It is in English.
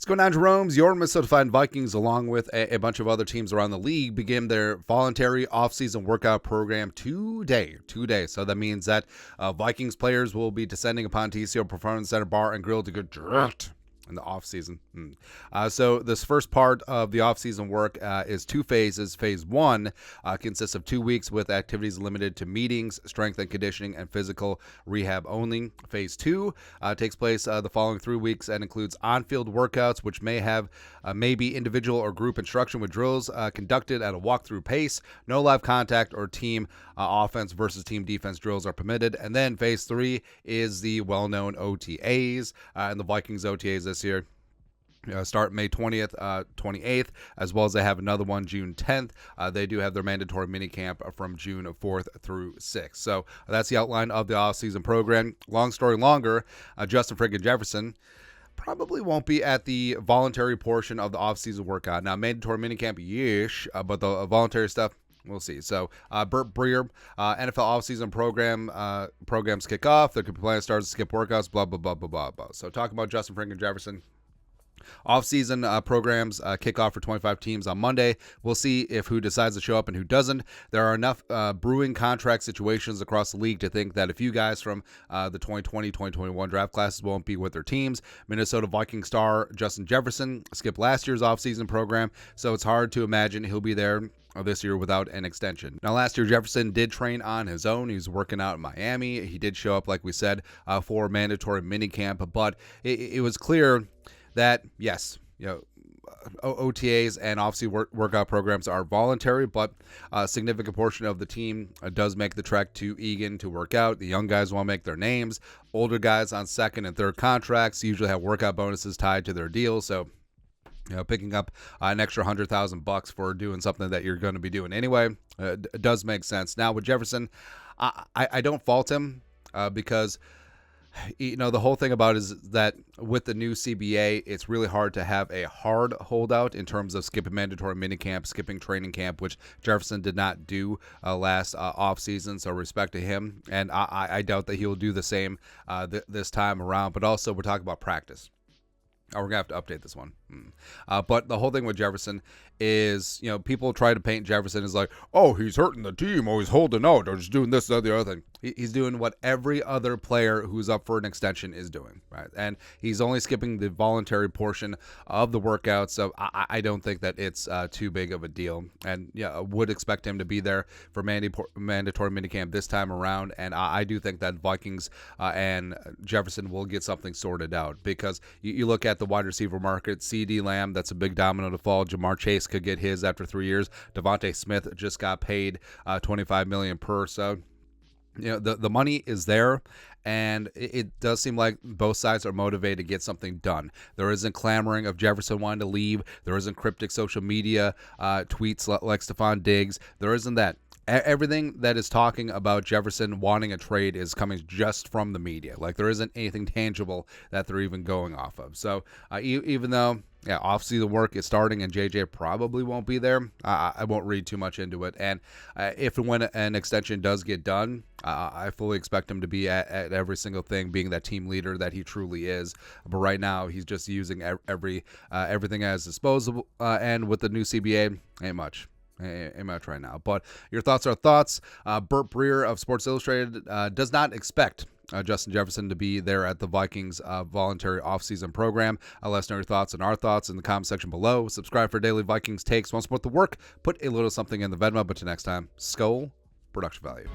going on, Jerome's? Your Minnesota Vikings, along with a bunch of other teams around the league, begin their voluntary offseason workout program today. So that means that Vikings players will be descending upon TCO Performance Center Bar and Grill to get direct in the offseason. So this first part of the offseason work is two phases. Phase 1 consists of 2 weeks with activities limited to meetings, strength and conditioning, and physical rehab only. Phase 2 takes place the following 3 weeks and includes on-field workouts, which may be individual or group instruction with drills conducted at a walkthrough pace. No live contact or team offense versus team defense drills are permitted. And then phase 3 is the well-known OTAs, and the Vikings OTAs this year start May 20th, 28th, as well as they have another one June 10th. They do have their mandatory minicamp from June 4th through 6th. So that's the outline of the offseason program. Long story longer, Justin friggin' Jefferson probably won't be at the voluntary portion of the offseason workout. Now, mandatory minicamp, yeesh, but the voluntary stuff, we'll see. So, Breer, NFL offseason programs kick off. There could be plans starts to skip workouts, blah, blah, blah, blah, blah, blah. So, talking about Justin friggin' Jefferson. Off-season programs kick off for 25 teams on Monday. We'll see if who decides to show up and who doesn't. There are enough brewing contract situations across the league to think that a few guys from the 2020-2021 draft classes won't be with their teams. Minnesota Vikings star Justin Jefferson skipped last year's off-season program, so it's hard to imagine he'll be there this year without an extension. Now, last year, Jefferson did train on his own. He was working out in Miami. He did show up, like we said, for mandatory minicamp, but it was clear that, yes, OTAs and off-season workout programs are voluntary, but a significant portion of the team does make the trek to Eagan to work out. The young guys want to make their names. Older guys on second and third contracts usually have workout bonuses tied to their deal, so picking up an extra $100,000 for doing something that you're going to be doing anyway does make sense. Now, with Jefferson, I don't fault him because the whole thing about it is that with the new CBA, it's really hard to have a hard holdout in terms of skipping mandatory minicamp, skipping training camp, which Jefferson did not do last offseason, so respect to him. And I doubt that he'll do the same this time around. But also, we're talking about practice. We're going to have to update this one. But the whole thing with Jefferson is, people try to paint Jefferson as like, oh, he's hurting the team, or he's holding out, or just doing this, that, the other thing. He's doing what every other player who's up for an extension is doing, right? And he's only skipping the voluntary portion of the workout, so I don't think that it's too big of a deal. And I would expect him to be there for mandatory minicamp this time around, and I do think that Vikings and Jefferson will get something sorted out, because you look at the wide receiver market. CD Lamb, that's a big domino to fall. Jamar Chase could get his after 3 years. Devontae Smith just got paid $25 million per. So the money is there, and it does seem like both sides are motivated to get something done. There isn't clamoring of Jefferson wanting to leave. There isn't cryptic social media tweets like Stephon Diggs. There isn't that. Everything that is talking about Jefferson wanting a trade is coming just from the media. Like, there isn't anything tangible that they're even going off of. So even though off-season work is starting and JJ probably won't be there, I won't read too much into it. And if and when an extension does get done, I fully expect him to be at every single thing, being that team leader that he truly is. But right now, he's just using everything as disposable. And with the new CBA, ain't much right now. But your thoughts are thoughts. Breer of Sports Illustrated does not expect Justin Jefferson to be there at the Vikings voluntary offseason program. Let us know your thoughts and our thoughts in the comment section below. Subscribe for daily Vikings takes. Want to support the work? Put a little something in the Venmo. But till next time, Skol, production value.